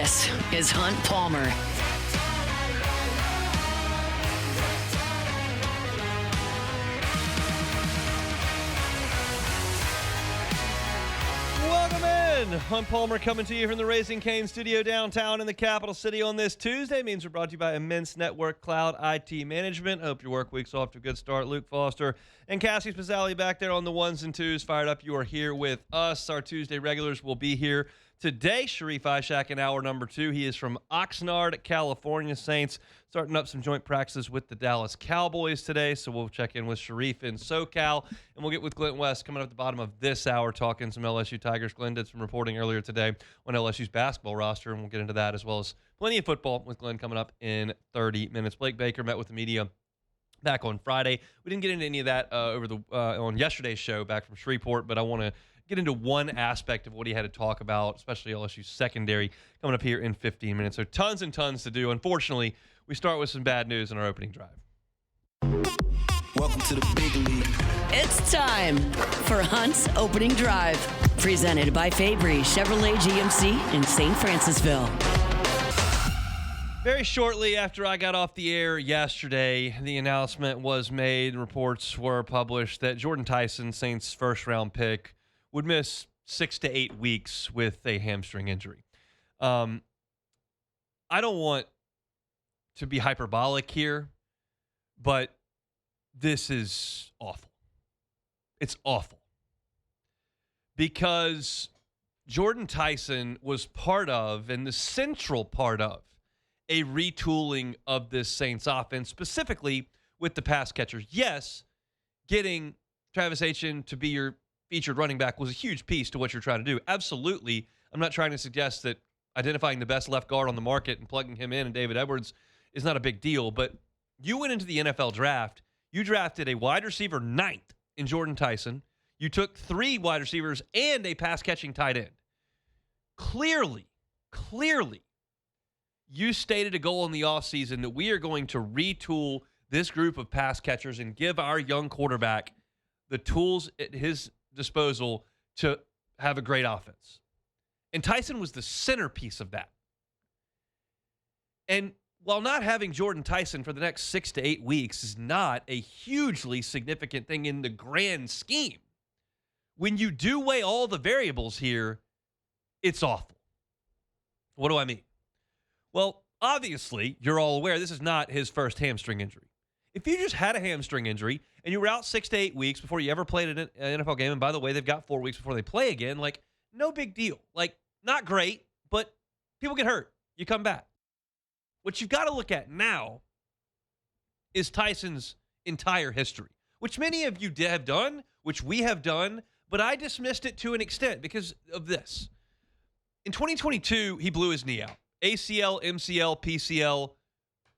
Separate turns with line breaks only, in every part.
This is Hunt Palmer.
Welcome in. Hunt Palmer coming to you from the Raising Cane studio downtown in the capital city on this Tuesday. Means we're brought to you by Immense Network Cloud IT Management. Hope your work week's off to a good start. Luke Foster and Cassie Spazzali back there on the ones and twos. Fired up. You are here with us. Our Tuesday regulars will be here today. Sharif Ishak in hour number 2. He is from Oxnard, California. Saints starting up some joint practices with the Dallas Cowboys today, so we'll check in with Sharif in SoCal, and we'll get with Glen West coming up at the bottom of this hour talking some LSU Tigers. Glen did some reporting earlier today on LSU's basketball roster, and we'll get into that as well as plenty of football with Glen coming up in 30 minutes. Blake Baker met with the media back on Friday. We didn't get into any of that on yesterday's show back from Shreveport, but I want to get into one aspect of what he had to talk about, especially LSU's secondary, coming up here in 15 minutes. So tons and tons to do. Unfortunately, we start with some bad news in our opening drive.
Welcome to the big league.
It's time for Hunt's Opening Drive, presented by Fabry Chevrolet GMC in St. Francisville.
Very shortly after I got off the air yesterday, the announcement was made, reports were published that Jordyn Tyson, Saints' first-round pick, would miss 6 to 8 weeks with a hamstring injury. I don't want to be hyperbolic here, but this is awful. It's awful. Because Jordyn Tyson was part of, and the central part of, a retooling of this Saints offense, specifically with the pass catchers. Yes, getting Travis Etienne to be your featured running back was a huge piece to what you're trying to do. Absolutely. I'm not trying to suggest that identifying the best left guard on the market and plugging him in and David Edwards is not a big deal, but you went into the NFL draft, you drafted a wide receiver 9th in Jordyn Tyson. You took 3 wide receivers and a pass-catching tight end. Clearly, you stated a goal in the offseason that we are going to retool this group of pass catchers and give our young quarterback the tools at his disposal to have a great offense. And Tyson was the centerpiece of that. And while not having Jordyn Tyson for the next 6 to 8 weeks is not a hugely significant thing in the grand scheme, when you do weigh all the variables here, it's awful. What do I mean? Well, obviously, you're all aware this is not his first hamstring injury. If you just had a hamstring injury and you were out 6 to 8 weeks before you ever played an NFL game, and by the way, they've got 4 weeks before they play again, like, no big deal. Like, not great, but people get hurt. You come back. What you've got to look at now is Tyson's entire history, which many of you have done, which we have done, but I dismissed it to an extent because of this. In 2022, he blew his knee out. ACL, MCL, PCL,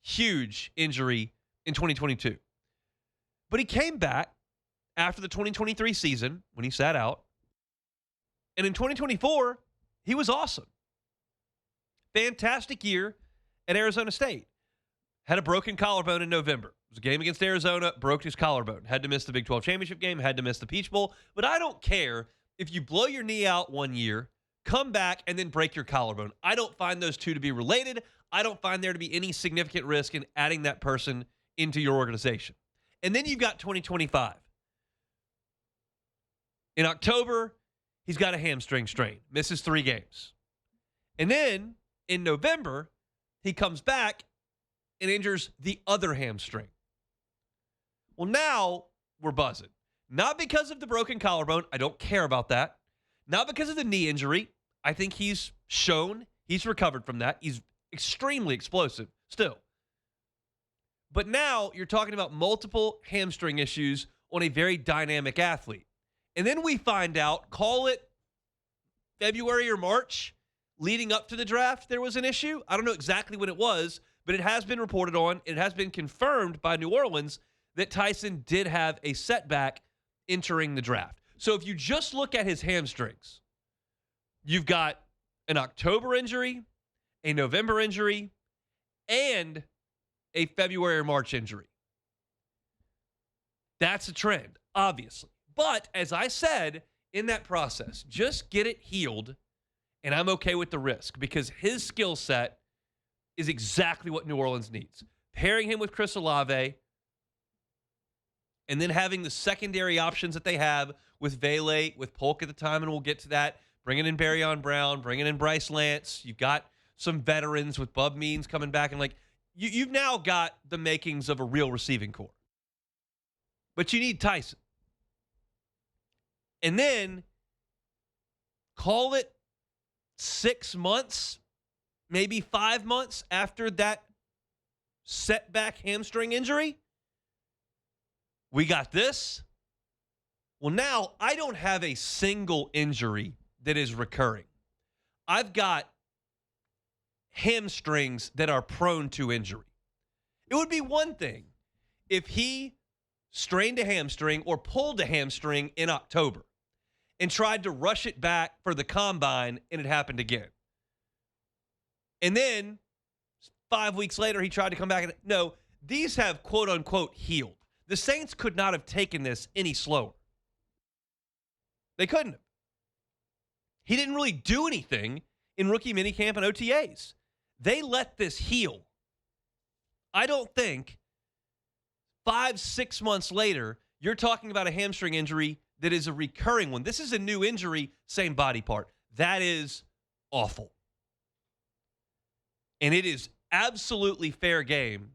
huge injury in 2022. But he came back after the 2023 season when he sat out. And in 2024, he was awesome. Fantastic year at Arizona State. Had a broken collarbone in November. It was a game against Arizona, broke his collarbone. Had to miss the Big 12 championship game, had to miss the Peach Bowl. But I don't care if you blow your knee out one year, come back, and then break your collarbone. I don't find those two to be related. I don't find there to be any significant risk in adding that person into your organization. And then you've got 2025. In October, he's got a hamstring strain, misses 3 games. And then in November, he comes back and injures the other hamstring. Well, now we're buzzing. Not because of the broken collarbone. I don't care about that. Not because of the knee injury. I think he's shown he's recovered from that. He's extremely explosive still. But now you're talking about multiple hamstring issues on a very dynamic athlete. And then we find out, call it February or March, leading up to the draft, there was an issue. I don't know exactly what it was, but it has been reported on. It has been confirmed by New Orleans that Tyson did have a setback entering the draft. So if you just look at his hamstrings, you've got an October injury, a November injury, and a February or March injury. That's a trend, obviously. But as I said in that process, just get it healed And I'm okay with the risk because his skill set is exactly what New Orleans needs. Pairing him with Chris Olave and then having the secondary options that they have with Vele, with Polk at the time, and we'll get to that. Bringing in Barryon Brown, bringing in Bryce Lance. You've got some veterans with Bub Means coming back. And, like, you've now got the makings of a real receiving corps. But you need Tyson. And then call it 6 months, maybe 5 months after that setback hamstring injury. We got this. Well, now I don't have a single injury that is recurring. I've got hamstrings that are prone to injury. It would be one thing if he strained a hamstring or pulled a hamstring in October and tried to rush it back for the combine and it happened again. And then 5 weeks later, he tried to come back. And no, these have quote unquote healed. The Saints could not have taken this any slower. They couldn't have. He didn't really do anything in rookie minicamp and OTAs. They let this heal. I don't think 5-6 months later, you're talking about a hamstring injury that is a recurring one. This is a new injury, same body part. That is awful. And it is absolutely fair game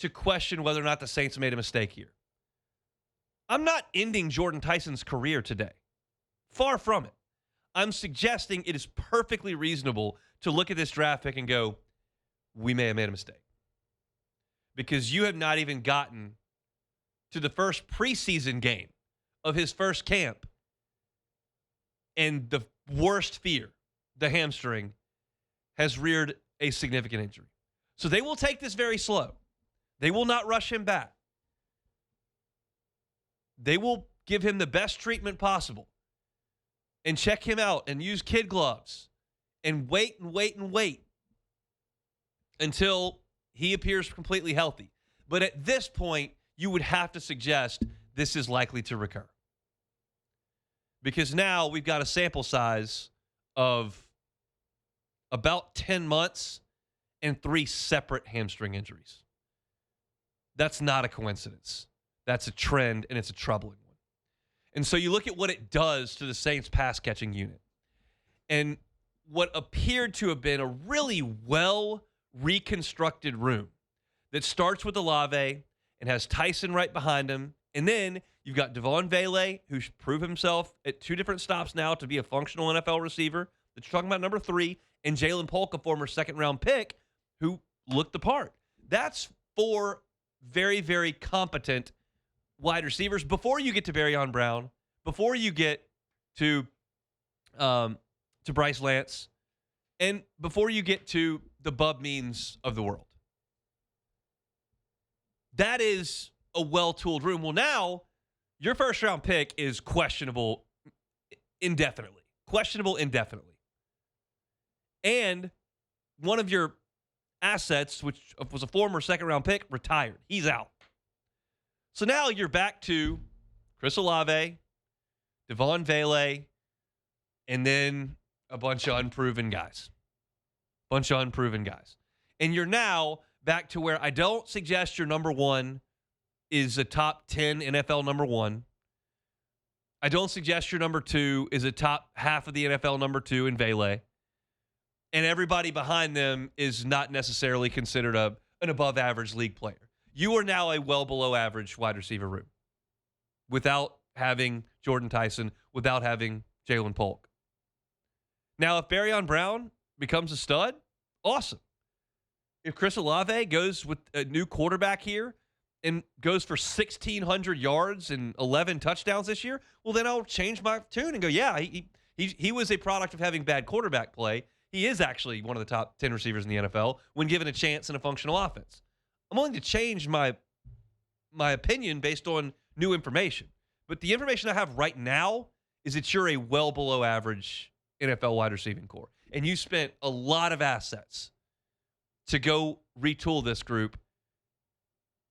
to question whether or not the Saints made a mistake here. I'm not ending Jordyn Tyson's career today. Far from it. I'm suggesting it is perfectly reasonable to look at this draft pick and go, we may have made a mistake. Because you have not even gotten to the first preseason game of his first camp. And the worst fear, the hamstring, has reared a significant injury. So they will take this very slow. They will not rush him back. They will give him the best treatment possible and check him out and use kid gloves and wait and wait and wait until he appears completely healthy. But at this point, you would have to suggest this is likely to recur. Because now we've got a sample size of about 10 months and 3 separate hamstring injuries. That's not a coincidence. That's a trend, and it's a troubling one. And so you look at what it does to the Saints pass-catching unit. And what appeared to have been a really well-reconstructed room that starts with Olave and has Tyson right behind him. And then you've got Devon Vele, who's proved himself at 2 different stops now to be a functional NFL receiver. That you're talking about number 3. And Jalen Polk, a former second-round pick, who looked the part. That's 4 very, very competent wide receivers before you get to Barryon Brown, before you get to Bryce Lance, and before you get to the Bub Means of the world. That is a well-tooled room. Well, now your first-round pick is questionable indefinitely. Questionable indefinitely. And one of your assets, which was a former second-round pick, retired. He's out. So now you're back to Chris Olave, Devon Vele, and then a bunch of unproven guys. And you're now back to where I don't suggest your number 1 is a top 10 NFL number 1. I don't suggest your number 2 is a top half of the NFL number 2 in Vele. And everybody behind them is not necessarily considered an above-average league player. You are now a well below average wide receiver room without having Jordyn Tyson, without having Jalen Polk. Now, if Barryon Brown becomes a stud, awesome. If Chris Olave goes with a new quarterback here and goes for 1,600 yards and 11 touchdowns this year, well, then I'll change my tune and go, yeah, he was a product of having bad quarterback play. He is actually one of the top 10 receivers in the NFL when given a chance in a functional offense. I'm willing to change my opinion based on new information. But the information I have right now is that you're a well below average NFL wide receiving core. And you spent a lot of assets to go retool this group.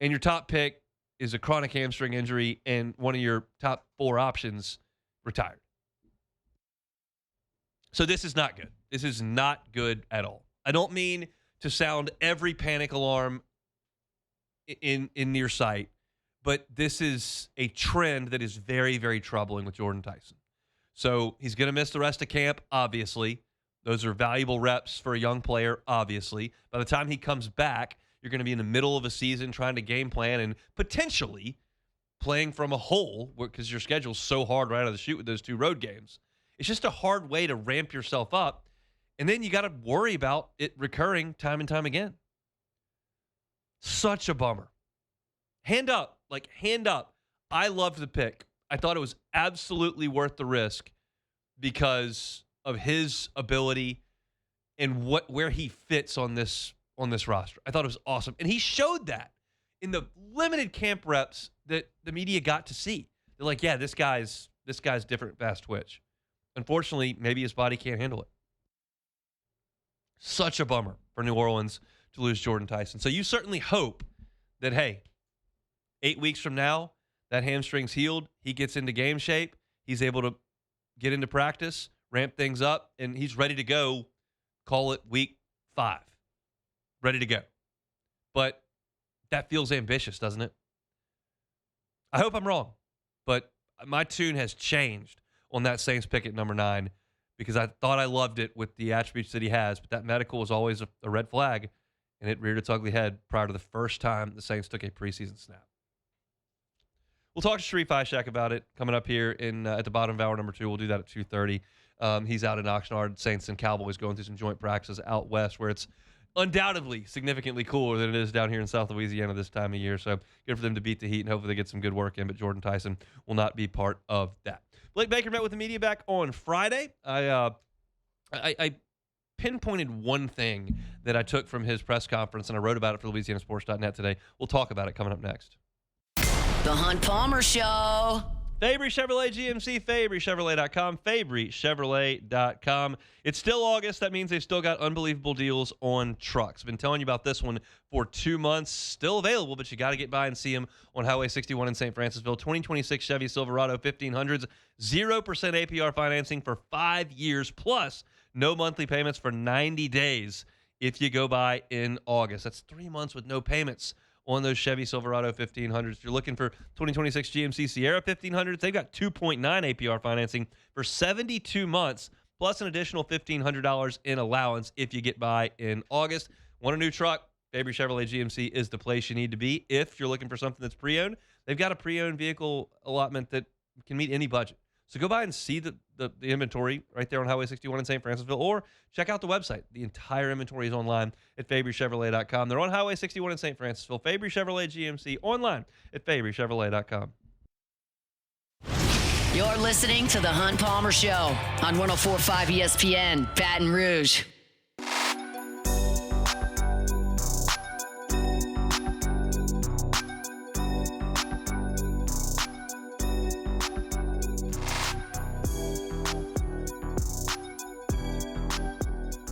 And your top pick is a chronic hamstring injury and one of your top 4 options retired. So this is not good. This is not good at all. I don't mean to sound every panic alarm in near sight, but this is a trend that is very, very troubling with Jordyn Tyson. So he's going to miss the rest of camp, obviously. Those are valuable reps for a young player, obviously. By the time he comes back, you're going to be in the middle of a season trying to game plan and potentially playing from a hole because your schedule's so hard right out of the chute with those 2 road games. It's just a hard way to ramp yourself up. And then you got to worry about it recurring time and time again. Such a bummer. Hand up. I loved the pick. I thought it was absolutely worth the risk because of his ability and where he fits on this roster. I thought it was awesome. And he showed that in the limited camp reps that the media got to see. They're like, yeah, this guy's different fast twitch. Unfortunately, maybe his body can't handle it. Such a bummer for New Orleans to lose Jordyn Tyson. So you certainly hope that, hey, 8 weeks from now, that hamstring's healed. He gets into game shape. He's able to get into practice, ramp things up, and he's ready to go. Call it week 5. Ready to go. But that feels ambitious, doesn't it? I hope I'm wrong, but my tune has changed on that Saints pick at number 9 because I thought I loved it with the attributes that he has, but that medical was always a red flag, and it reared its ugly head prior to the first time the Saints took a preseason snap. We'll talk to Sharif Ishak about it coming up here at the bottom of hour number 2. We'll do that at 2:30. He's out in Oxnard, Saints and Cowboys going through some joint practices out west where it's undoubtedly significantly cooler than it is down here in South Louisiana this time of year. So good for them to beat the heat and hopefully they get some good work in, but Jordyn Tyson will not be part of that. Blake Baker met with the media back on Friday. I pinpointed one thing that I took from his press conference, and I wrote about it for LouisianaSports.net today. We'll talk about it coming up next.
The Hunt Palmer Show.
Fabry Chevrolet GMC, FabryChevrolet.com, FabryChevrolet.com. It's still August. That means they've still got unbelievable deals on trucks. I've been telling you about this one for 2 months. Still available, but you got to get by and see them on Highway 61 in St. Francisville. 2026 Chevy Silverado 1500s, 0% APR financing for 5 years, plus no monthly payments for 90 days if you go by in August. That's 3 months with no payments on those Chevy Silverado 1500s. If you're looking for 2026 GMC Sierra 1500s, they've got 2.9 APR financing for 72 months, plus an additional $1,500 in allowance if you get by in August. Want a new truck? Fabry Chevrolet GMC is the place you need to be. If you're looking for something that's pre-owned, they've got a pre-owned vehicle allotment that can meet any budget. So go by and see the inventory right there on Highway 61 in St. Francisville, or check out the website. The entire inventory is online at FabryChevrolet.com. They're on Highway 61 in St. Francisville. Fabry Chevrolet GMC online at FabryChevrolet.com.
You're listening to The Hunt Palmer Show on 104.5 ESPN, Baton Rouge.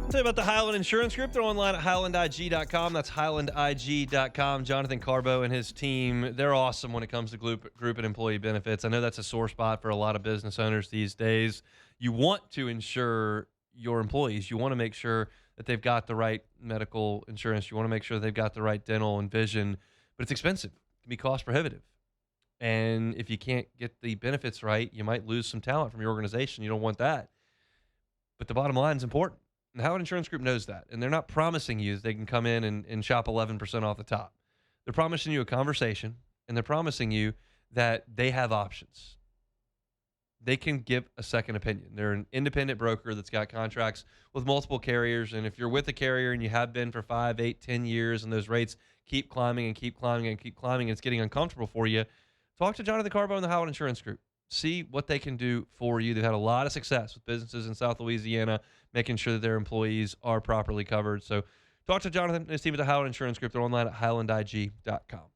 Tell you about the Highland Insurance Group. They're online at HighlandIG.com. That's HighlandIG.com. Jonathan Carbo and his team, they're awesome when it comes to group and employee benefits. I know that's a sore spot for a lot of business owners these days. You want to insure your employees. You want to make sure that they've got the right medical insurance. You want to make sure they've got the right dental and vision, but it's expensive. It can be cost prohibitive. And if you can't get the benefits right, you might lose some talent from your organization. You don't want that. But the bottom line is important. And the Howard Insurance Group knows that. And they're not promising you that they can come in and shop 11% off the top. They're promising you a conversation, and they're promising you that they have options. They can give a second opinion. They're an independent broker that's got contracts with multiple carriers. And if you're with a carrier and you have been for 5, 8, 10 years, and those rates keep climbing and keep climbing and keep climbing, and it's getting uncomfortable for you, talk to Jonathan Carbo and the Howard Insurance Group. See what they can do for you. They've had a lot of success with businesses in South Louisiana, making sure that their employees are properly covered. So talk to Jonathan and his team at the Howard Insurance Group. They're online at HighlandIG.com. All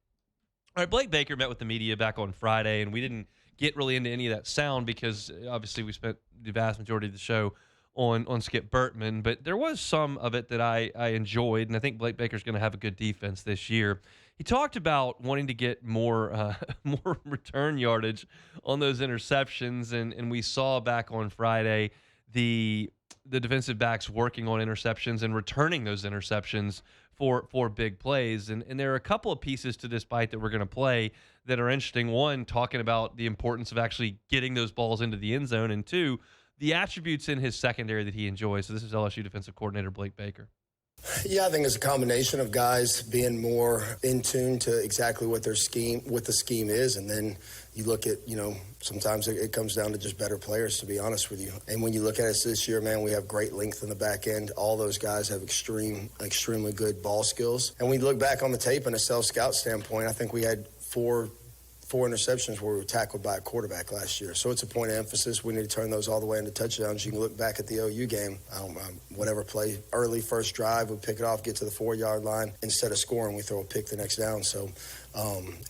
right, Blake Baker met with the media back on Friday, and we didn't get really into any of that sound because obviously we spent the vast majority of the show on Skip Bertman, but there was some of it that I enjoyed, and I think Blake Baker's going to have a good defense this year. He talked about wanting to get more return yardage on those interceptions, and we saw back on Friday the the defensive backs working on interceptions and returning those interceptions for big plays. And there are a couple of pieces to this bite that we're going to play that are interesting. One, talking about the importance of actually getting those balls into the end zone, and two, the attributes in his secondary that he enjoys. So this is LSU defensive coordinator Blake Baker.
Yeah, I think it's a combination of guys being more in tune to exactly what the scheme is, and then you look at, sometimes it comes down to just better players, to be honest with you. And when you look at us this year, man, we have great length in the back end. All those guys have extremely good ball skills. And when you look back on the tape in a self-scout standpoint, I think we had four interceptions where we were tackled by a quarterback last year. So it's a point of emphasis. We need to turn those all the way into touchdowns. You can look back at the OU game. Whatever play, early first drive, we pick it off, get to the 4-yard line. Instead of scoring, we throw a pick the next down. So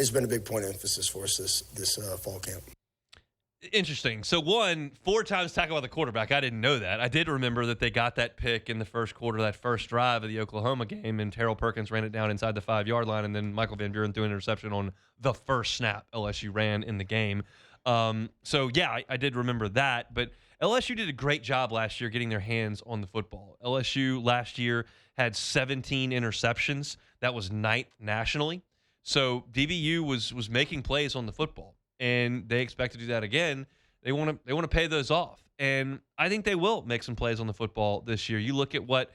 it's been a big point of emphasis for us this fall camp.
Interesting. So, 4 times tackled by the quarterback. I didn't know that. I did remember that they got that pick in the first quarter, that first drive of the Oklahoma game, and Terrell Perkins ran it down inside the 5-yard line, and then Michael Van Buren threw an interception on the first snap LSU ran in the game. I did remember that. But LSU did a great job last year getting their hands on the football. LSU last year had 17 interceptions. That was 9th nationally. So DBU was making plays on the football, and they expect to do that again. They want to pay those off, and I think they will make some plays on the football this year. You look at what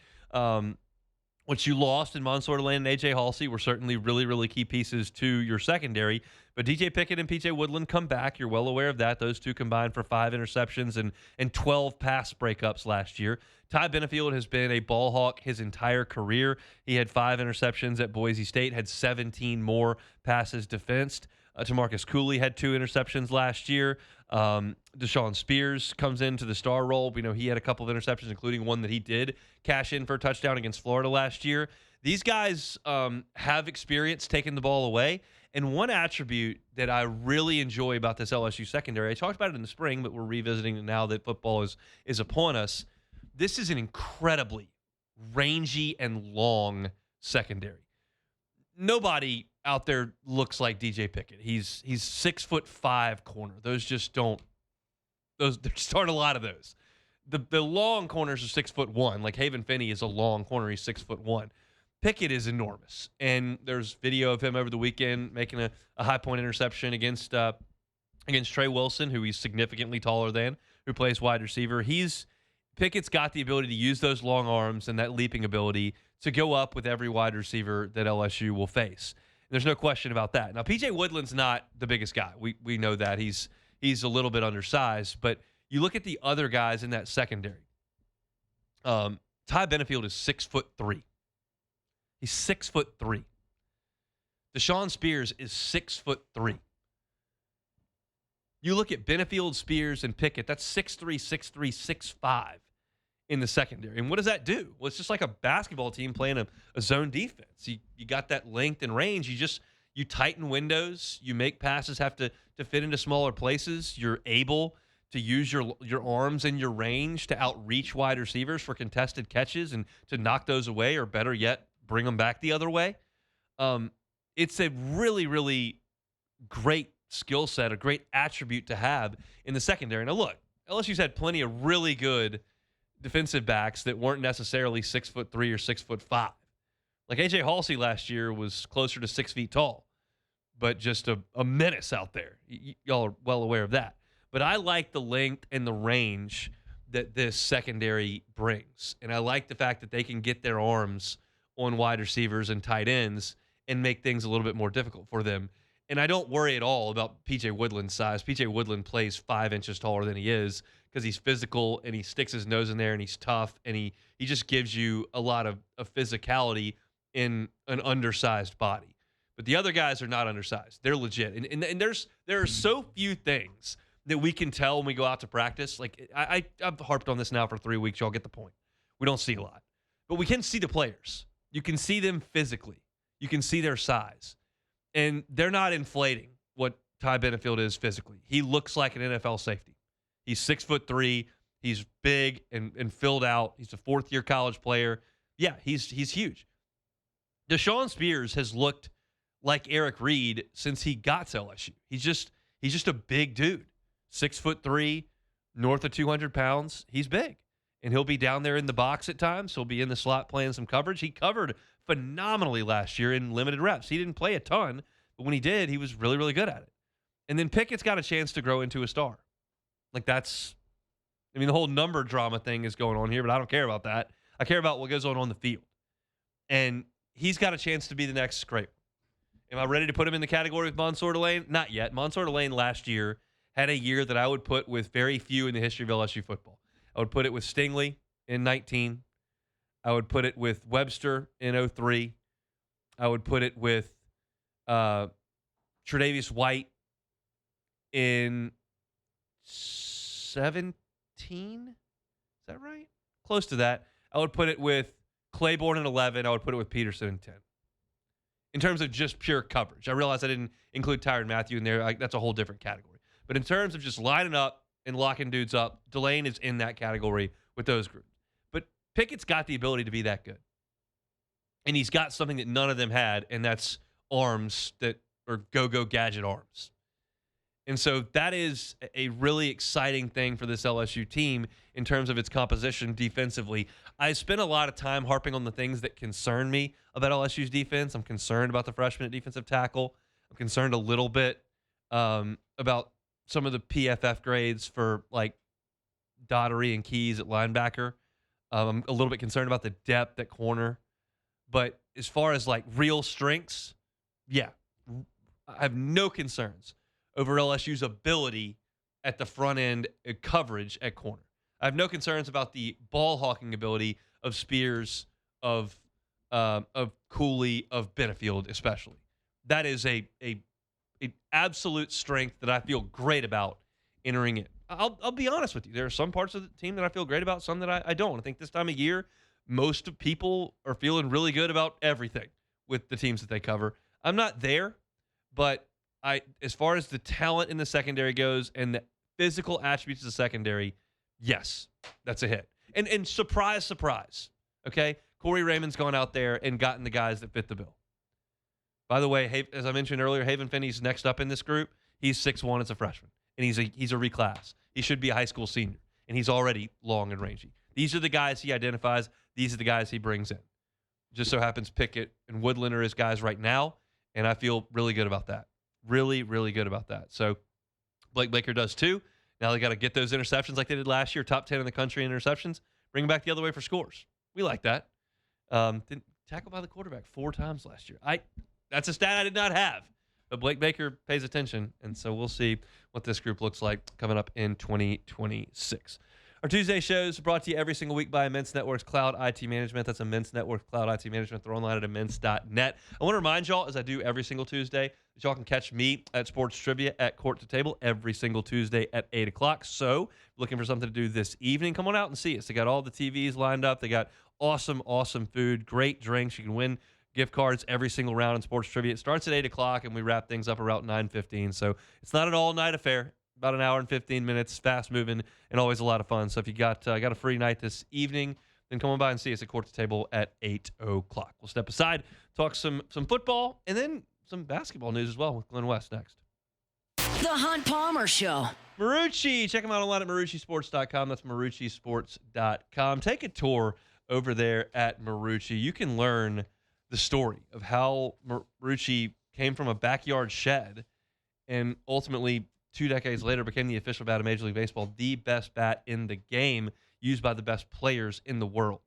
you lost in Mansour Land and A.J. Halsey were certainly really, really key pieces to your secondary, but D.J. Pickett and P.J. Woodland come back. You're well aware of that. Those two combined for 5 interceptions and 12 pass breakups last year. Ty Benefield has been a ball hawk his entire career. He had 5 interceptions at Boise State, had 17 more passes defensed. Tamarcus Cooley had 2 interceptions last year. Deshaun Spears comes into the star role. We know he had a couple of interceptions, including one that he did cash in for a touchdown against Florida last year. These guys have experience taking the ball away. And one attribute that I really enjoy about this LSU secondary, I talked about it in the spring, but we're revisiting it now that football is upon us. This is an incredibly rangy and long secondary. Nobody out there looks like DJ Pickett. He's 6'5" corner. There just aren't a lot of those. The long corners are 6'1". Like Haven Finney is a long corner. He's 6'1". Pickett is enormous, and there's video of him over the weekend making a high point interception against Trey Wilson, who he's significantly taller than, who plays wide receiver. Pickett's got the ability to use those long arms and that leaping ability to go up with every wide receiver that LSU will face. There's no question about that. Now, P.J. Woodland's not the biggest guy. We know that. He's a little bit undersized. But you look at the other guys in that secondary. Ty Benefield is 6'3". He's 6'3". Deshaun Spears is 6'3". You look at Benefield, Spears, and Pickett, that's 6'3", 6'3", 6'5" in the secondary. And what does that do? Well, it's just like a basketball team playing a zone defense. You got that length and range. You tighten windows. You make passes have to fit into smaller places. You're able to use your arms and your range to outreach wide receivers for contested catches and to knock those away, or better yet, bring them back the other way. It's a really, really great skill set, a great attribute to have in the secondary. Now, look, LSU's had plenty of really good defensive backs that weren't necessarily 6'3" or 6'5". Like A.J. Halsey last year was closer to 6 feet tall, but just a menace out there. Y'all are well aware of that. But I like the length and the range that this secondary brings. And I like the fact that they can get their arms on wide receivers and tight ends and make things a little bit more difficult for them. And I don't worry at all about P.J. Woodland's size. P.J. Woodland plays 5 inches taller than he is because he's physical and he sticks his nose in there and he's tough and he just gives you a lot of physicality in an undersized body. But the other guys are not undersized. They're legit. And there are so few things that we can tell when we go out to practice. Like I've harped on this now for 3 weeks. Y'all get the point. We don't see a lot. But we can see the players. You can see them physically. You can see their size. And they're not inflating what Ty Benefield is physically. He looks like an NFL safety. He's 6'3". He's big and filled out. He's a 4th-year college player. Yeah, he's huge. Deshaun Spears has looked like Eric Reed since he got to LSU. He's just a big dude. 6'3", north of 200 pounds. He's big. and he'll be down there in the box at times. He'll be in the slot playing some coverage. He covered phenomenally last year in limited reps. He didn't play a ton, but when he did, he was really, really good at it. And then Pickett's got a chance to grow into a star. Like the whole number drama thing is going on here, but I don't care about that. I care about what goes on the field. And he's got a chance to be the next great. Am I ready to put him in the category with Mansour Delane? Not yet. Mansour Delane last year had a year that I would put with very few in the history of LSU football. I would put it with Stingley in 19. I would put it with Webster in 03. I would put it with Tre'Davious White in 17. Is that right? Close to that. I would put it with Claiborne in 11. I would put it with Peterson in 10. In terms of just pure coverage. I realize I didn't include Tyrann Mathieu in there. That's a whole different category. But in terms of just lining up and locking dudes up, Delane is in that category with those groups. But Pickett's got the ability to be that good. And he's got something that none of them had, and that's arms that are go-go gadget arms. And so that is a really exciting thing for this LSU team in terms of its composition defensively. I spent a lot of time harping on the things that concern me about LSU's defense. I'm concerned about the freshman at defensive tackle. I'm concerned a little bit about some of the PFF grades for like Daugherty and Keys at linebacker. I'm a little bit concerned about the depth at corner. But as far as like real strengths, yeah, I have no concerns over LSU's ability at the front end coverage at corner. I have no concerns about the ball hawking ability of Spears, of Cooley, of Benefield especially. That is a absolute strength that I feel great about entering it. I'll be honest with you. There are some parts of the team that I feel great about, some that I don't. I think this time of year, most people are feeling really good about everything with the teams that they cover. I'm not there, but as far as the talent in the secondary goes and the physical attributes of the secondary, yes, that's a hit. And surprise, surprise, okay? Corey Raymond's gone out there and gotten the guys that fit the bill. By the way, as I mentioned earlier, Haven Finney's next up in this group. He's 6'1" as a freshman, and he's a reclass. He should be a high school senior, and he's already long and rangy. These are the guys he identifies. These are the guys he brings in. Just so happens Pickett and Woodland are his guys right now, and I feel really good about that. Really, really good about that. So Blake Baker does too. Now they got to get those interceptions like they did last year, top 10 in the country in interceptions. Bring them back the other way for scores. We like that. Didn't tackle by the quarterback 4 times last year. That's a stat I did not have. But Blake Baker pays attention, and so we'll see what this group looks like coming up in 2026. Our Tuesday shows are brought to you every single week by Immense Networks Cloud IT Management. That's Immense Networks Cloud IT Management. They're online at immense.net. I want to remind y'all, as I do every single Tuesday, that y'all can catch me at Sports Trivia at Court to Table every single Tuesday at 8 o'clock. So, looking for something to do this evening, come on out and see us. They got all the TVs lined up. They got awesome, awesome food, great drinks. You can win gift cards every single round in Sports Trivia. It starts at 8 o'clock, and we wrap things up around 9:15. So, it's not an all-night affair. About an hour and 15 minutes, fast-moving, and always a lot of fun. So if you got a free night this evening, then come on by and see us at Court to Table at 8 o'clock. We'll step aside, talk some football, and then some basketball news as well with Glen West next.
The Hunt Palmer Show.
Marucci. Check them out online at maruccisports.com. That's maruccisports.com. Take a tour over there at Marucci. You can learn the story of how Marucci came from a backyard shed and ultimately 2 decades later became the official bat of Major League Baseball, the best bat in the game, used by the best players in the world.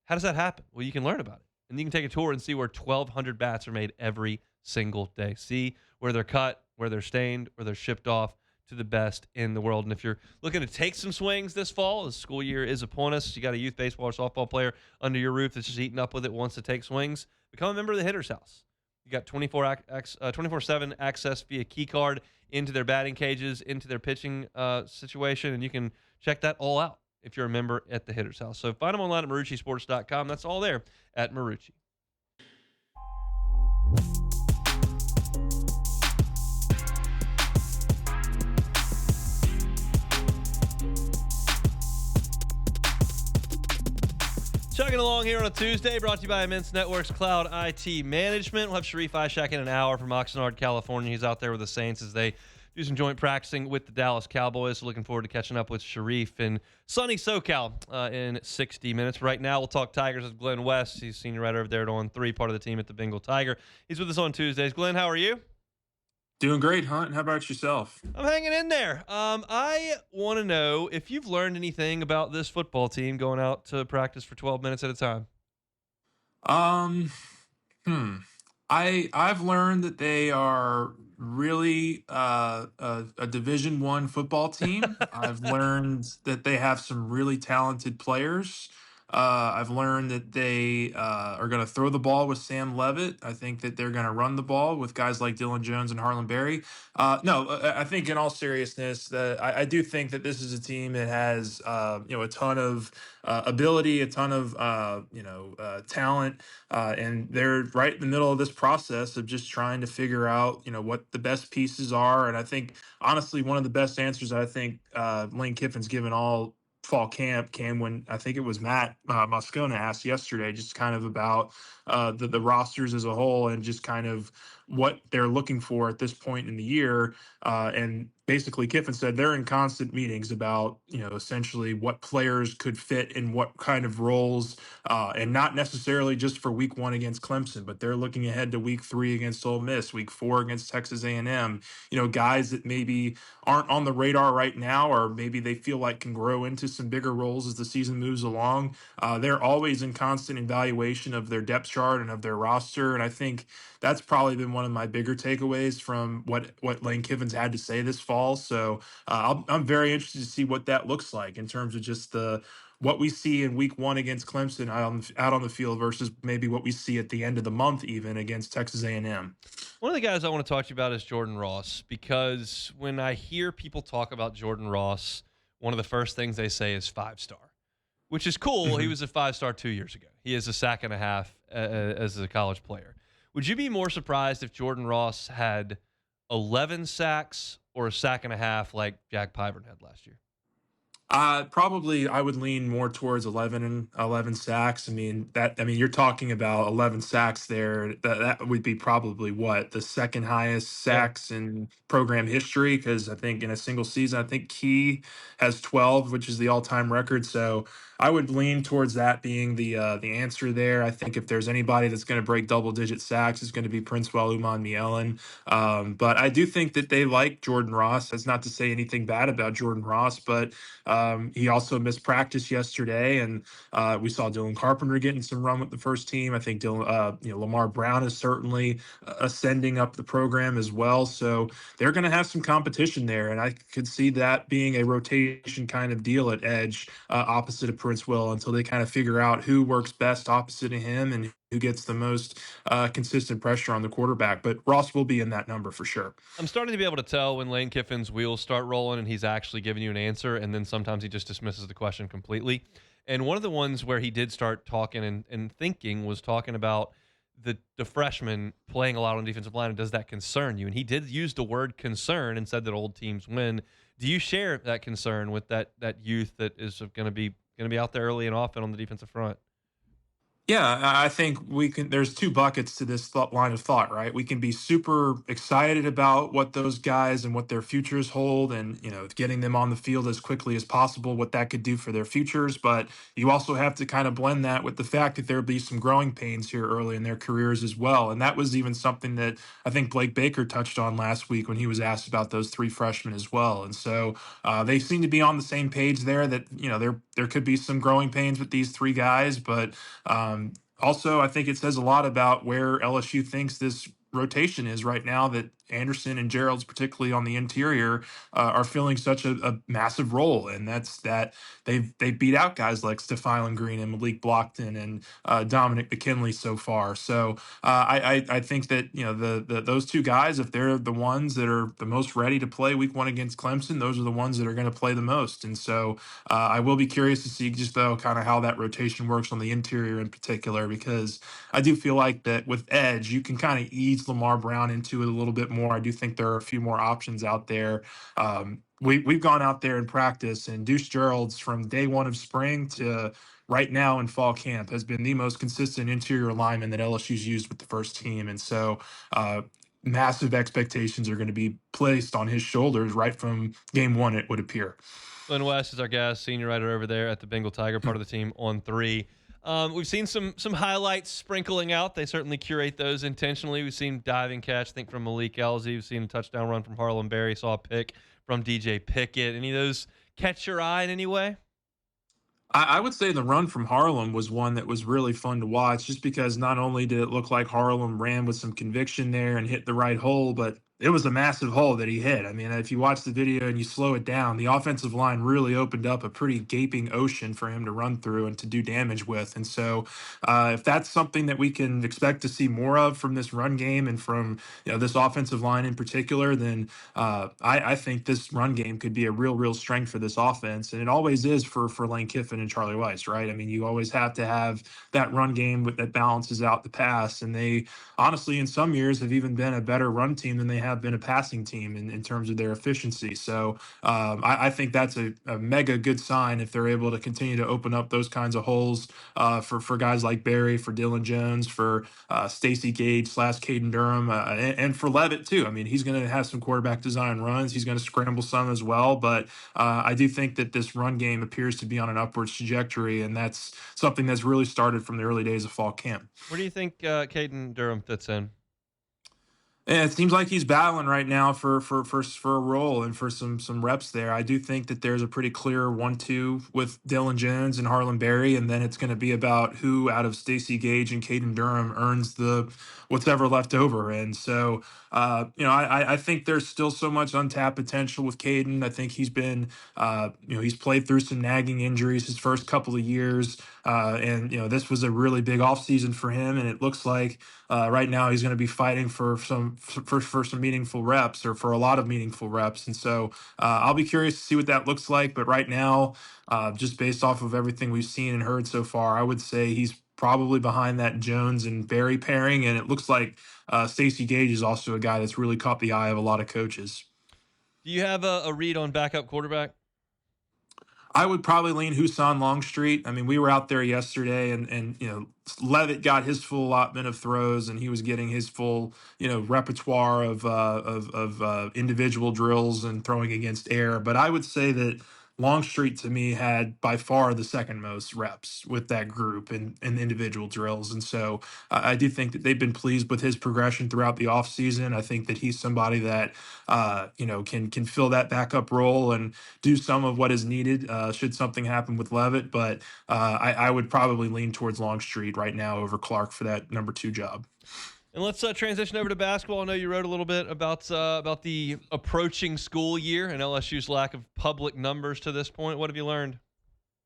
How does that happen? Well, you can learn about it. And you can take a tour and see where 1,200 bats are made every single day. See where they're cut, where they're stained, where they're shipped off to the best in the world. And if you're looking to take some swings this fall, the school year is upon us. You got a youth baseball or softball player under your roof that's just eating up with it, wants to take swings, become a member of the Hitter's House. You got 24/7 access via key card into their batting cages, into their pitching situation, and you can check that all out if you're a member at the Hitter's House. So find them online at maruccisports.com. That's all there at Marucci. Chugging along here on a Tuesday, brought to you by Immense Networks Cloud IT Management. We'll have Sharif Ishak in an hour from Oxnard, California. He's out there with the Saints as they do some joint practicing with the Dallas Cowboys. Looking forward to catching up with Sharif in sunny SoCal in 60 minutes. Right now, we'll talk Tigers with Glen West. He's senior writer over there at On 3, part of the team at the Bengal Tiger. He's with us on Tuesdays. Glenn, how are you?
Doing great, Hunt. How about yourself?
I'm hanging in there. I want to know if you've learned anything about this football team going out to practice for 12 minutes at a time.
Um, hmm. I've learned that they are really a Division One football team. I've learned that they have some really talented players. I've learned that they are going to throw the ball with Sam Levitt. I think that they're going to run the ball with guys like Dylan Jones and Harlan Berry. No, I think in all seriousness, I do think that this is a team that has a ton of ability, a ton of talent, and they're right in the middle of this process of just trying to figure out what the best pieces are. And I think honestly, one of the best answers I think Lane Kiffin's given all fall camp came when I think it was Matt Moscona asked yesterday, just kind of about the rosters as a whole and just kind of what they're looking for at this point in the year. And basically, Kiffin said they're in constant meetings about essentially what players could fit in what kind of roles, and not necessarily just for Week 1 against Clemson, but they're looking ahead to Week 3 against Ole Miss, Week 4 against Texas A&M. Guys that maybe aren't on the radar right now, or maybe they feel like can grow into some bigger roles as the season moves along. They're always in constant evaluation of their depth chart and of their roster, and I think that's probably been one of my bigger takeaways from what Lane Kiffin's had to say this fall. So I'm very interested to see what that looks like in terms of just what we see in Week 1 against Clemson out on the field versus maybe what we see at the end of the month even against Texas A&M.
One of the guys I want to talk to you about is Jordan Ross, because when I hear people talk about Jordan Ross, one of the first things they say is 5-star, which is cool.
Mm-hmm.
He was a 5-star 2 years ago. He has a sack and a half as a college player. Would you be more surprised if Jordan Ross had 11 sacks or a sack and a half like Jack Pyburn had last year?
Probably I would lean more towards 11 sacks. You're talking about 11 sacks there. That would be probably what the second highest sacks in program history. Cause I think in a single season, I think Key has 12, which is the all-time record. So I would lean towards that being the answer there. I think if there's anybody that's going to break double-digit sacks, it's going to be Prince Uman-Mielen. But I do think that they like Jordan Ross. That's not to say anything bad about Jordan Ross, but he also missed practice yesterday, and we saw Dylan Carpenter getting some run with the first team. I think Lamar Brown is certainly ascending up the program as well. So they're going to have some competition there, and I could see that being a rotation kind of deal at edge opposite of Prince Will until they kind of figure out who works best opposite of him and who gets the most consistent pressure on the quarterback. But Ross will be in that number for sure.
I'm starting to be able to tell when Lane Kiffin's wheels start rolling and he's actually giving you an answer, and then sometimes he just dismisses the question completely. And one of the ones where he did start talking and thinking was talking about the freshman playing a lot on the defensive line, and does that concern you? And he did use the word concern and said that old teams win. Do you share that concern with that youth that is going to be out there early and often on the defensive front?
Yeah, I think we can. There's two buckets to this line of thought, right? We can be super excited about what those guys and what their futures hold, and getting them on the field as quickly as possible, what that could do for their futures. But you also have to kind of blend that with the fact that there'll be some growing pains here early in their careers as well. And that was even something that I think Blake Baker touched on last week when he was asked about those three freshmen as well. And so they seem to be on the same page there. That there could be some growing pains with these three guys, but also, I think it says a lot about where LSU thinks this rotation is right now, that Anderson and Gerald's, particularly on the interior, are filling such a massive role, and that's that they beat out guys like Stephylon Green and Malik Blockton and Dominic McKinley so far. So I think that those two guys, if they're the ones that are the most ready to play Week 1 against Clemson, those are the ones that are going to play the most. And so I will be curious to see just though kind of how that rotation works on the interior in particular, because I do feel like that with edge you can kind of ease Lamar Brown into it a little bit more. I do think there are a few more options out there. We've gone out there in practice, and Deuce Gerald's from day one of spring to right now in fall camp has been the most consistent interior lineman that LSU's used with the first team. And so massive expectations are going to be placed on his shoulders right from game one, it would appear.
Glen West is our guest, senior writer over there at the Bengal Tiger, part of the team on 3. We've seen some highlights sprinkling out. They certainly curate those intentionally. We've seen diving catch, I think, from Malik Elzy. We've seen a touchdown run from Harlem Berry. Saw a pick from DJ Pickett. Any of those catch your eye in any way?
I would say the run from Harlem was one that was really fun to watch, just because not only did it look like Harlem ran with some conviction there and hit the right hole, but it was a massive hole that he hit. I mean, if you watch the video and you slow it down, the offensive line really opened up a pretty gaping ocean for him to run through and to do damage with. And so, if that's something that we can expect to see more of from this run game and from this offensive line in particular, then I think this run game could be a real strength for this offense, and it always is for Lane Kiffin and Charlie Weiss, right? I mean, you always have to have that run game that balances out the pass, and they honestly, in some years, have even been a better run team than they have been a passing team in terms of their efficiency. So I think that's a mega good sign if they're able to continue to open up those kinds of holes for guys like Barry, for Dylan Jones, for Stacey Gage / Caden Durham, and for Levitt too. I mean, he's going to have some quarterback design runs. He's going to scramble some as well. But I do think that this run game appears to be on an upwards trajectory, and that's something that's really started from the early days of fall camp.
Where do you think Caden Durham fits in?
Yeah, it seems like he's battling right now for a role and for some reps there. I do think that there's a pretty clear 1-2 with Dylan Jones and Harlem Berry, and then it's going to be about who out of Stacey Gage and Caden Durham earns the what's ever left over. And so, I think there's still so much untapped potential with Caden. I think he's been, he's played through some nagging injuries his first couple of years, and this was a really big offseason for him, and it looks like right now he's going to be fighting for some meaningful reps, or for a lot of meaningful reps. And so I'll be curious to see what that looks like. But right now, just based off of everything we've seen and heard so far, I would say he's probably behind that Jones and Barry pairing. And it looks like Stacey Gage is also a guy that's really caught the eye of a lot of coaches.
Do you have a read on backup quarterback?
I would probably lean Husan Longstreet. I mean, we were out there yesterday, and Levitt got his full allotment of throws, and he was getting his full repertoire of individual drills and throwing against air. But I would say that Longstreet to me had by far the second most reps with that group and individual drills. And so I do think that they've been pleased with his progression throughout the offseason. I think that he's somebody that, can fill that backup role and do some of what is needed should something happen with Levitt. But I would probably lean towards Longstreet right now over Clark for that number 2 job.
And let's transition over to basketball. I know you wrote a little bit about the approaching school year and LSU's lack of public numbers to this point. What have you learned?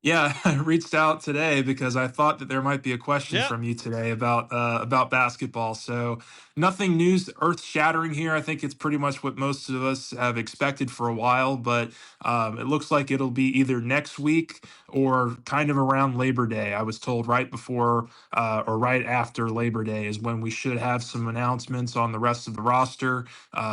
Yeah, I reached out today because I thought that there might be a question from you today about basketball. So nothing news earth shattering here. I think it's pretty much what most of us have expected for a while, but it looks like it'll be either next week or kind of around Labor Day. I was told right before or right after Labor Day is when we should have some announcements on the rest of the roster.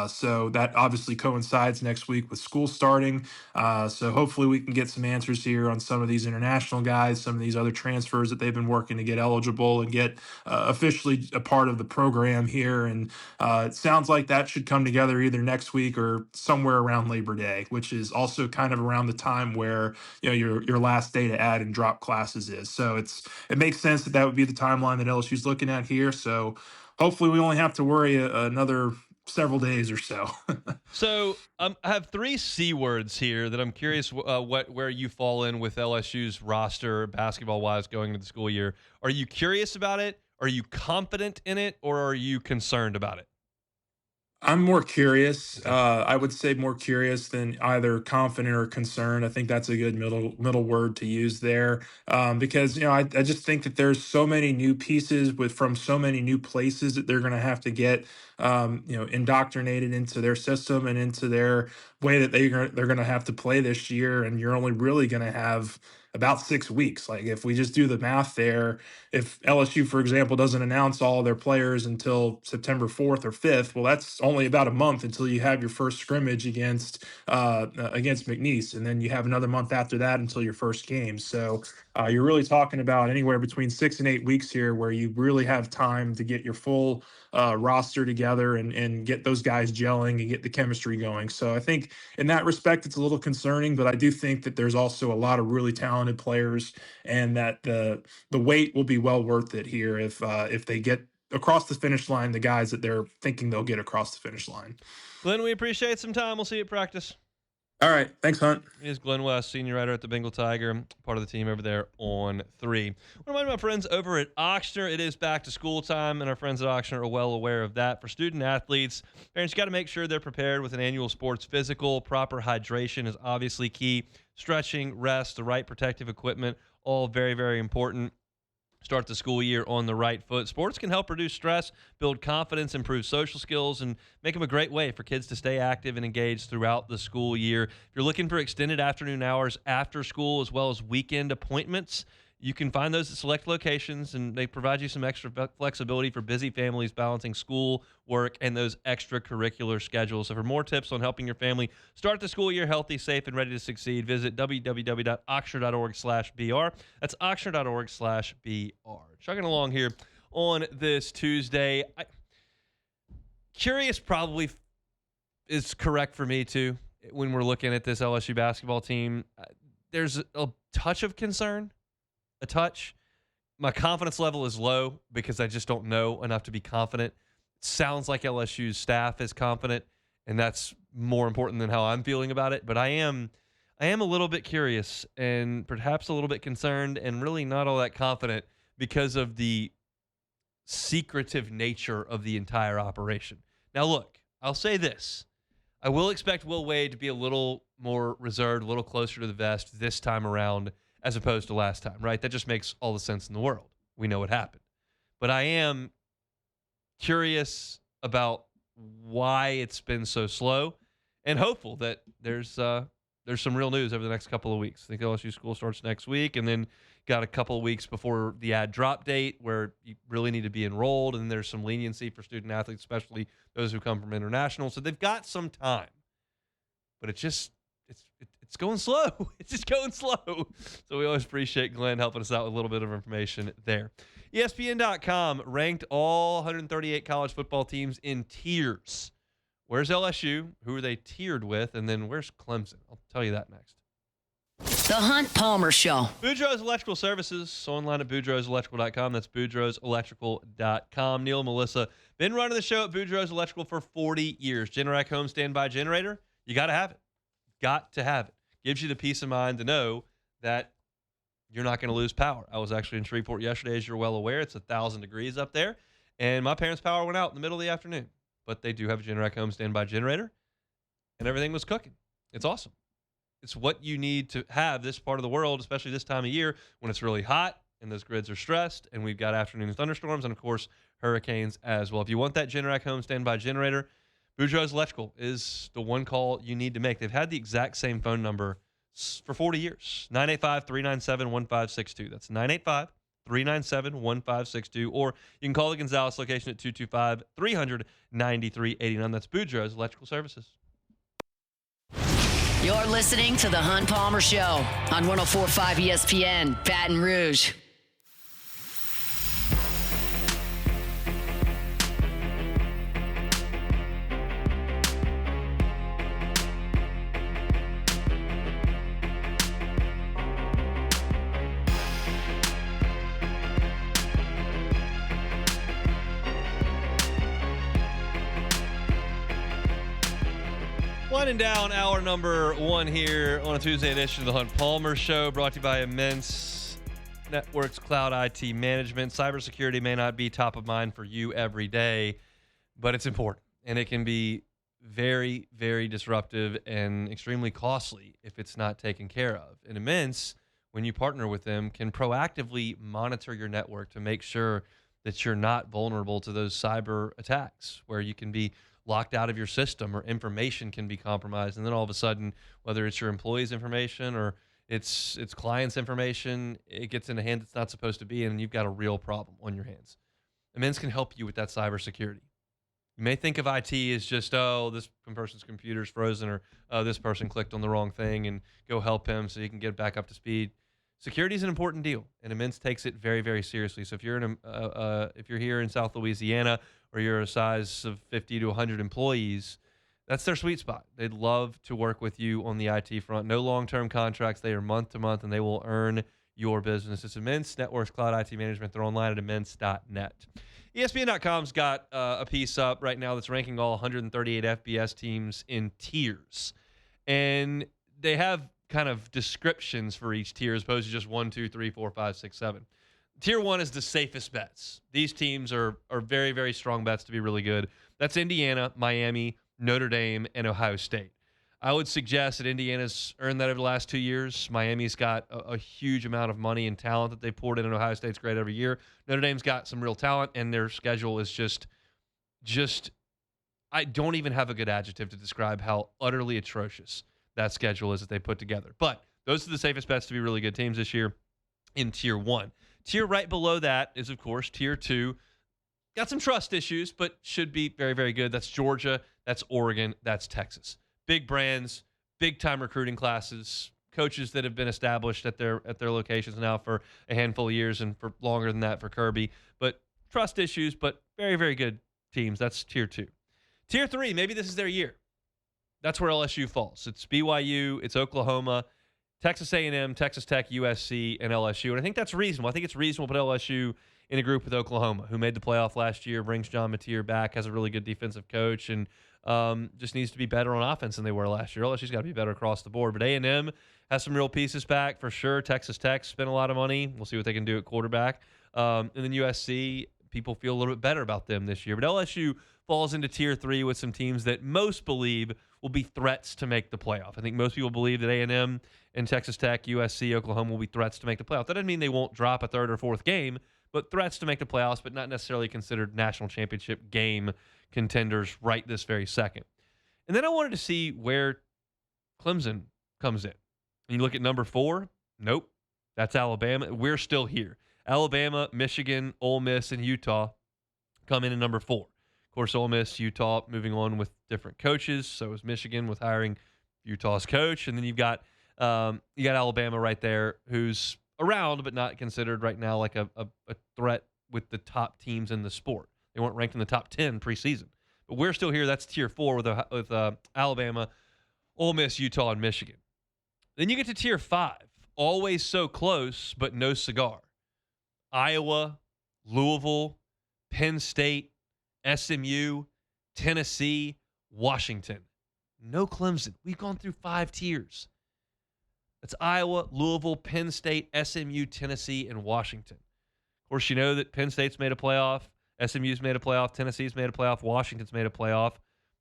So that obviously coincides next week with school starting. So hopefully we can get some answers here on some of these international guys, some of these other transfers that they've been working to get eligible and get officially a part of the program here. And it sounds like that should come together either next week or somewhere around Labor Day, which is also kind of around the time where your last day to add and drop classes is. So it makes sense that would be the timeline that LSU's looking at here. So hopefully we only have to worry another several days or so.
So I have 3 C words here that I'm curious where you fall in with LSU's roster basketball wise going into the school year. Are you curious about it? Are you confident in it, or are you concerned about it?
I'm more curious. I would say more curious than either confident or concerned. I think that's a good middle word to use there, because I just think that there's so many new pieces from so many new places that they're going to have to get indoctrinated into their system and into their way that they're going to have to play this year. And you're only really going to have about 6 weeks. Like, if we just do the math there, if LSU, for example, doesn't announce all their players until September 4th or 5th, well, that's only about a month until you have your first scrimmage against McNeese, and then you have another month after that until your first game. So You're really talking about anywhere between 6 and 8 weeks here, where you really have time to get your full roster together and get those guys gelling and get the chemistry going. So I think in that respect, it's a little concerning, but I do think that there's also a lot of really talented players, and that the wait will be well worth it here if they get across the finish line, the guys that they're thinking they'll get across the finish line.
Glenn, we appreciate some time. We'll see you at practice.
All right. Thanks, Hunt.
He is Glen West, senior writer at the Bengal Tiger, part of the team over there on 3. I want to remind my friends over at Ochsner, it is back to school time, and our friends at Ochsner are well aware of that. For student athletes, parents got to make sure they're prepared with an annual sports physical. Proper hydration is obviously key. Stretching, rest, the right protective equipment, all very, very important. Start the school year on the right foot. Sports can help reduce stress, build confidence, improve social skills, and make them a great way for kids to stay active and engaged throughout the school year. If you're looking for extended afternoon hours after school as well as weekend appointments, you can find those at select locations, and they provide you some extra flexibility for busy families balancing school, work, and those extracurricular schedules. So for more tips on helping your family start the school year healthy, safe, and ready to succeed, visit www.oxford.org/br. That's oxford.org/br. Chugging along here on this Tuesday. Curious probably is correct for me too when we're looking at this LSU basketball team. There's a touch of concern. A touch. My confidence level is low because I just don't know enough to be confident. It sounds like LSU's staff is confident, and that's more important than how I'm feeling about it. But I am a little bit curious and perhaps a little bit concerned and really not all that confident because of the secretive nature of the entire operation. Now, look, I'll say this. I will expect Will Wade to be a little more reserved, a little closer to the vest this time around as opposed to last time, right? That just makes all the sense in the world. We know what happened. But I am curious about why it's been so slow and hopeful that there's some real news over the next couple of weeks. I think LSU school starts next week, and then got a couple of weeks before the ad drop date where you really need to be enrolled, and there's some leniency for student athletes, especially those who come from international. So they've got some time. But it's going slow. It's just going slow. So we always appreciate Glenn helping us out with a little bit of information there. ESPN.com ranked all 138 college football teams in tiers. Where's LSU? Who are they tiered with? And then where's Clemson? I'll tell you that next.
The Hunt Palmer Show.
Boudreaux's Electrical Services, online at boudreauxelectrical.com. That's boudreauxelectrical.com. Neil and Melissa, been running the show at Boudreaux's Electrical for 40 years. Generac home standby generator, you got to have it. Got to have it. Gives you the peace of mind to know that you're not going to lose power. I was actually in Shreveport yesterday, as you're well aware. It's 1,000 degrees up there, and my parents' power went out in the middle of the afternoon. But they do have a Generac home standby generator, and everything was cooking. It's awesome. It's what you need to have this part of the world, especially this time of year when it's really hot and those grids are stressed, and we've got afternoon thunderstorms and, of course, hurricanes as well. If you want that Generac home standby generator, Boudreaux's Electrical is the one call you need to make. They've had the exact same phone number for 40 years, 985-397-1562. That's 985-397-1562. Or you can call the Gonzales location at 225-300-9389. That's Boudreaux's Electrical Services.
You're listening to The Hunt Palmer Show on 104.5 ESPN, Baton Rouge.
Winding down hour number 1 here on a Tuesday edition of the Hunt Palmer Show, brought to you by Immense Networks Cloud IT Management. Cybersecurity may not be top of mind for you every day, but it's important, and it can be very, very disruptive and extremely costly if it's not taken care of. And Immense, when you partner with them, can proactively monitor your network to make sure that you're not vulnerable to those cyber attacks where you can be locked out of your system or information can be compromised. And then all of a sudden, whether it's your employees' information or it's clients' information, it gets in a hand it's not supposed to be, and you've got a real problem on your hands. Immense can help you with that cybersecurity. You may think of IT as just, oh, this person's computer's frozen, or oh, this person clicked on the wrong thing, and go help him so he can get back up to speed. security is an important deal, and Immense takes it very, very seriously. So if you're if you're here in South Louisiana, or you're a size of 50 to 100 employees, that's their sweet spot. They'd love to work with you on the IT front. No long-term contracts. They are month to month, and they will earn your business. It's Immense Networks Cloud IT Management. They're online at immense.net. ESPN.com's got a piece up right now that's ranking all 138 FBS teams in tiers. And they have kind of descriptions for each tier as opposed to just 1, 2, 3, 4, 5, 6, 7. Tier 1 is the safest bets. These teams are very, very strong bets to be really good. That's Indiana, Miami, Notre Dame, and Ohio State. I would suggest that Indiana's earned that over the last 2 years. Miami's got a huge amount of money and talent that they poured in, and Ohio State's great every year. Notre Dame's got some real talent, and their schedule is just I don't even have a good adjective to describe how utterly atrocious that schedule is that they put together. But those are the safest bets to be really good teams this year in Tier 1. Tier right below that is, of course, Tier 2. Got some trust issues, but should be very, very good. That's Georgia. That's Oregon. That's Texas. Big brands, big-time recruiting classes, coaches that have been established at their locations now for a handful of years and for longer than that for Kirby. But trust issues, but very, very good teams. That's Tier 2. Tier 3, maybe this is their year. That's where LSU falls. It's BYU, it's Oklahoma, Texas A&M, Texas Tech, USC, and LSU. And I think that's reasonable. I think it's reasonable to put LSU in a group with Oklahoma, who made the playoff last year, brings John Mateer back, has a really good defensive coach, and just needs to be better on offense than they were last year. LSU's got to be better across the board. But A&M has some real pieces back for sure. Texas Tech spent a lot of money. We'll see what they can do at quarterback. And then USC, people feel a little bit better about them this year. But LSU falls into Tier 3 with some teams that most believe will be threats to make the playoff. I think most people believe that A&M and Texas Tech, USC, Oklahoma will be threats to make the playoff. That doesn't mean they won't drop a third or fourth game, but threats to make the playoffs, but not necessarily considered national championship game contenders right this very second. And then I wanted to see where Clemson comes in. And you look at number 4, nope, that's Alabama. We're still here. Alabama, Michigan, Ole Miss, and Utah come in at number 4. Of course, Ole Miss, Utah moving on with different coaches. So is Michigan with hiring Utah's coach. And then you got Alabama right there, who's around but not considered right now like a threat with the top teams in the sport. They weren't ranked in the top 10 preseason. But we're still here. That's Tier 4 with Alabama, Ole Miss, Utah, and Michigan. Then you get to Tier 5. Always so close, but no cigar. Iowa, Louisville, Penn State, SMU, Tennessee, Washington. No Clemson. We've gone through 5 tiers. That's Iowa, Louisville, Penn State, SMU, Tennessee, and Washington. Of course, you know that Penn State's made a playoff, SMU's made a playoff, Tennessee's made a playoff, Washington's made a playoff.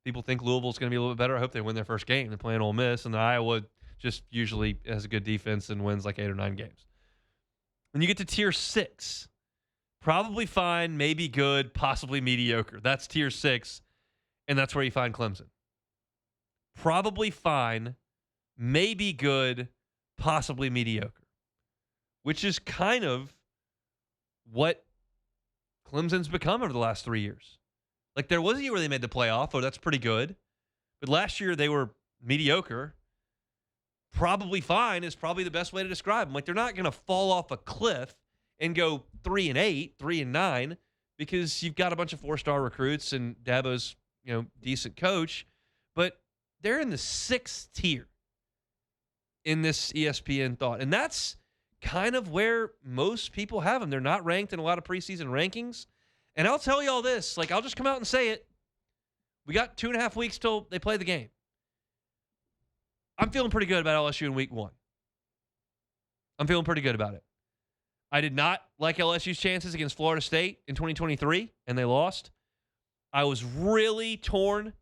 People think Louisville's going to be a little bit better. I hope they win their first game. They're playing Ole Miss, and Iowa just usually has a good defense and wins like 8 or 9 games. When you get to Tier 6, probably fine, maybe good, possibly mediocre. That's Tier 6, and that's where you find Clemson. Probably fine, maybe good, possibly mediocre, which is kind of what Clemson's become over the last 3 years. Like, there was a year where they made the playoff. Oh, that's pretty good. But last year they were mediocre. Probably fine is probably the best way to describe them. Like, they're not going to fall off a cliff and go 3-8, 3-9, because you've got a bunch of 4-star recruits and Dabo's, decent coach. But they're in the 6th tier in this ESPN thought. And that's kind of where most people have them. They're not ranked in a lot of preseason rankings. And I'll tell you all this. Like, I'll just come out and say it. We got 2.5 weeks till they play the game. I'm feeling pretty good about LSU in week 1. I'm feeling pretty good about it. I did not like LSU's chances against Florida State in 2023, and they lost. I was really torn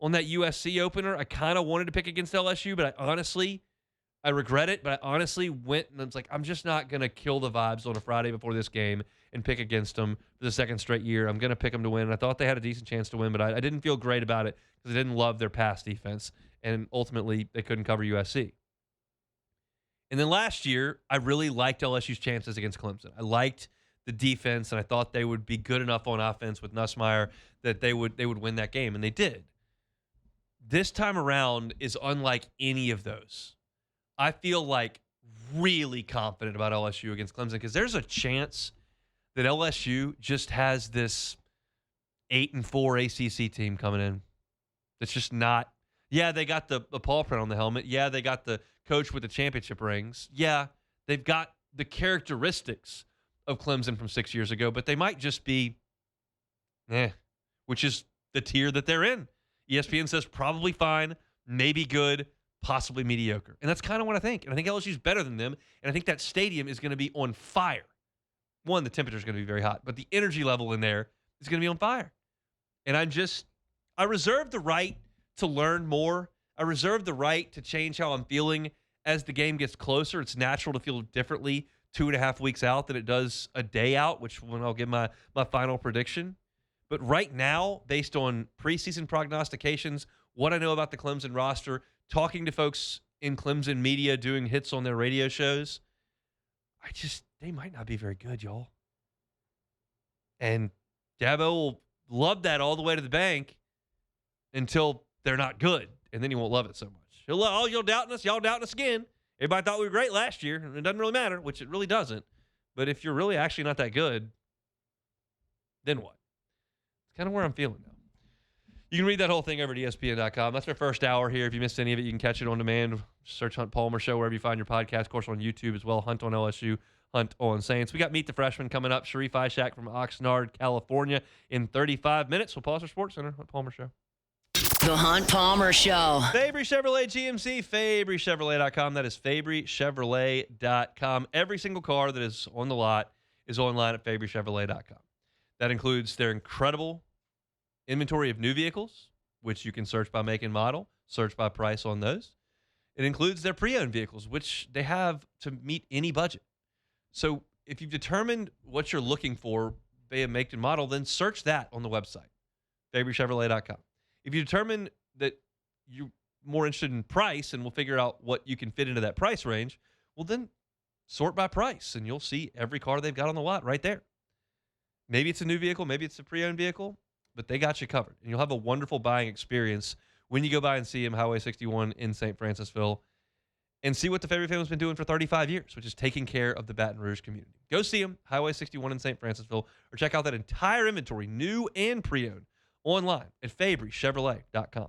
on that USC opener. I kind of wanted to pick against LSU, but I regret it, but I honestly went and I was like, I'm just not going to kill the vibes on a Friday before this game and pick against them for the 2nd straight year. I'm going to pick them to win. And I thought they had a decent chance to win, but I didn't feel great about it because I didn't love their pass defense, and ultimately they couldn't cover USC. And then last year, I really liked LSU's chances against Clemson. I liked the defense, and I thought they would be good enough on offense with Nussmeier that they would win that game, and they did. This time around is unlike any of those. I feel like really confident about LSU against Clemson because there's a chance that LSU just has this 8-4 ACC team coming in. That's just not. Yeah, they got the paw print on the helmet. Yeah, they got the coach with the championship rings. Yeah, they've got the characteristics of Clemson from 6 years ago, but they might just be, which is the tier that they're in. ESPN says probably fine, maybe good, possibly mediocre. And that's kind of what I think. And I think LSU's better than them, and I think that stadium is going to be on fire. One, the temperature is going to be very hot, but the energy level in there is going to be on fire. And I reserve the right to learn more. I reserve the right to change how I'm feeling as the game gets closer. It's natural to feel differently 2.5 weeks out than it does a day out, which when I'll give my final prediction. But right now, based on preseason prognostications, what I know about the Clemson roster, talking to folks in Clemson media, doing hits on their radio shows, they might not be very good, y'all. And Dabo will love that all the way to the bank until they're not good, and then he won't love it so much. He'll love, you're doubting us, y'all doubting us again. Everybody thought we were great last year, and it doesn't really matter, which it really doesn't. But if you're really actually not that good, then what? It's kind of where I'm feeling now. You can read that whole thing over at ESPN.com. That's our first hour here. If you missed any of it, you can catch it on demand. Search Hunt Palmer Show wherever you find your podcast. Of course, on YouTube as well. Hunt on LSU, Hunt on Saints. We got Meet the Freshman coming up. Sharif Ishak from Oxnard, California in 35 minutes. We'll pause for Sports Center. Hunt Palmer Show.
The Hunt Palmer Show.
Fabry Chevrolet GMC, FabryChevrolet.com. That is FabryChevrolet.com. Every single car that is on the lot is online at FabryChevrolet.com. That includes their incredible inventory of new vehicles, which you can search by make and model, search by price on those. It includes their pre-owned vehicles, which they have to meet any budget. So if you've determined what you're looking for, via make and model, then search that on the website, FabryChevrolet.com. If you determine that you're more interested in price and we'll figure out what you can fit into that price range, well, then sort by price, and you'll see every car they've got on the lot right there. Maybe it's a new vehicle, maybe it's a pre-owned vehicle, but they got you covered. And you'll have a wonderful buying experience when you go by and see them, Highway 61 in St. Francisville, and see what the Fabry family's been doing for 35 years, which is taking care of the Baton Rouge community. Go see them, Highway 61 in St. Francisville, or check out that entire inventory, new and pre-owned, online at FabryChevrolet.com.